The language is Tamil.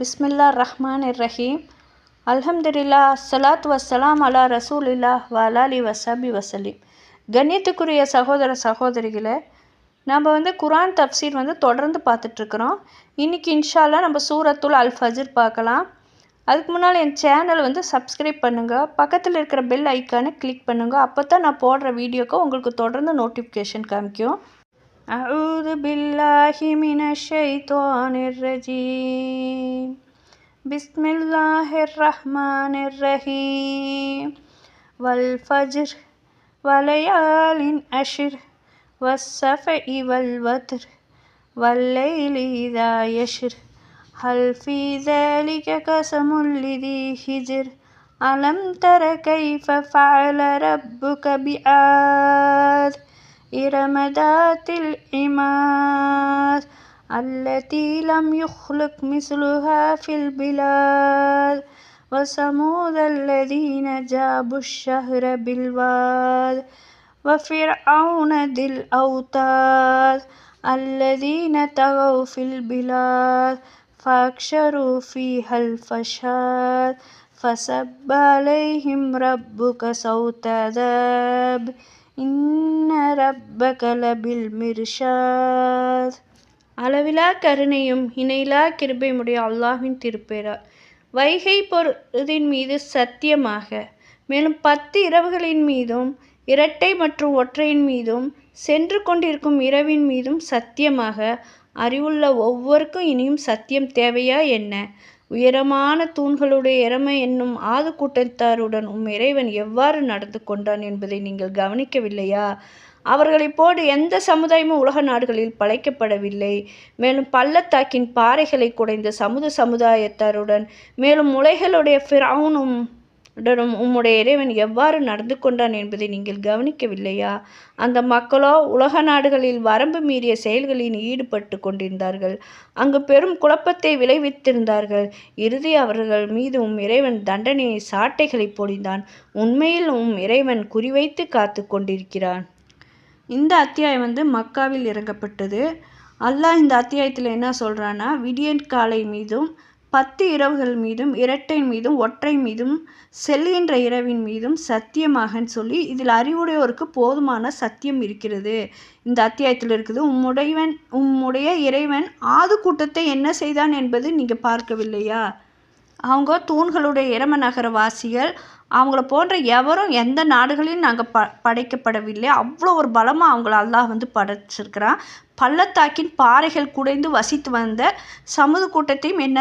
பிஸ்மில்லாஹிர்ரஹ்மானிர்ரஹீம். அல்ஹம்துலில்லாஹ் ஸலாத்து வஸ்ஸலாம் அலா ரசூலில்லாஹ் வலாலி வசபி வசலீம். கண்ணியத்துக்குரிய சகோதர சகோதரிகளே, நம்ம குரான் தப்சீர் தொடர்ந்து பார்த்துட்ருக்குறோம். இன்றைக்கி இன்ஷா அல்லாஹ் நம்ம சூரத்துல் அல் ஃபஜ்ர் பார்க்கலாம். அதுக்கு முன்னால் என் சேனலை சப்ஸ்கிரைப் பண்ணுங்கள், பக்கத்தில் இருக்கிற பெல் ஐக்கானை கிளிக் பண்ணுங்கள். அப்போ தான் நான் போடுற வீடியோக்கு உங்களுக்கு தொடர்ந்து நோட்டிஃபிகேஷன் காமிக்கும். أعوذ بالله من الشيطان الرجيم. بسم الله الرحمن الرحيم. والفجر وليال عشر والشفع والوتر والليل إذا يسر هل في ذلك قسم لذي حجر ألم تر كيف فعل ربك بعاد إرم ذات العماد التي لم يخلق مثلها في البلاد وثمود الذين جابوا الشهر بالواد وفرعون ذي الأوتاد الذين طغوا في البلاد فأكثروا فيها الفساد فصب عليهم ربك صوت عذاب இன்ன ரப்பக லபில் மிர்ஷாத். அளவிலா கருணையும் இணையிலா கிருபையுடைய அல்லாஹ்வின் திருப்பெயரால். வைகை பொருதின் மீது சத்தியமாக, மேலும் 10 இரவுகளின் மீதும் இரட்டை மற்றும் ஒற்றையின் மீதும் சென்று கொண்டிருக்கும் இரவின் மீதும் சத்தியமாக. அறிவுள்ள ஒவ்வொருக்கும் இனியும் சத்தியம் தேவையா என்ன? உயரமான தூண்களுடைய இறமை என்னும் ஆது கூட்டத்தாருடன் இறைவன் எவ்வாறு நடந்து கொண்டான் என்பதை நீங்கள் கவனிக்கவில்லையா? அவர்களைப் போடு எந்த சமுதாயமும் உலக நாடுகளில் படைக்கப்படவில்லை. மேலும் பள்ளத்தாக்கின் பாறைகளை குடைந்த சமுதாயத்தாருடன் மேலும் உலகளுடைய ஃபிரௌனும் உம்முடைய இறைவன் எவ்வாறு நடந்து கொண்டான் என்பதை நீங்கள் கவனிக்கவில்லையா? அந்த மக்களோ உலக நாடுகளில் வரம்பு மீறிய செயல்களில் ஈடுபட்டு கொண்டிருந்தார்கள். அங்கு பெரும் குழப்பத்தை விளைவித்திருந்தார்கள். இறுதி அவர்கள் மீது இறைவன் தண்டனையை சாட்டைகளை பொழிந்தான். உண்மையில் இறைவன் குறிவைத்து காத்து கொண்டிருக்கிறான். இந்த அத்தியாயம் மக்காவில் இறங்கப்பட்டது. அல்லாஹ் இந்த அத்தியாயத்தில் என்ன சொல்கிறான்னா, விடியற் காலை மீதும் 10 இரவுகள் மீதும் இரட்டை மீதும் ஒற்றை மீதும் செல்கின்ற இரவின் மீதும் சத்தியமாகன்னு சொல்லி இதில் அறிவுடையோருக்கு போதுமான சத்தியம் இருக்கிறது. இந்த அத்தியாயத்தில் இருக்குது. உம்முடைய இறைவன் ஆது கூட்டத்தை என்ன செய்தான் என்பது நீங்கள் பார்க்கவில்லையா? அவங்க தூண்களுடைய இரம நகர வாசிகள். அவங்கள போன்ற எவரும் எந்த நாடுகளிலும் நாங்கள் படைக்கப்படவில்லை. அவ்வளோ ஒரு பலமாக அவங்கள அல்லாஹ் படைச்சிருக்கிறான். பள்ளத்தாக்கின் பாறைகள் குடைந்து வசித்து வந்த சமுது கூட்டத்தையும் என்ன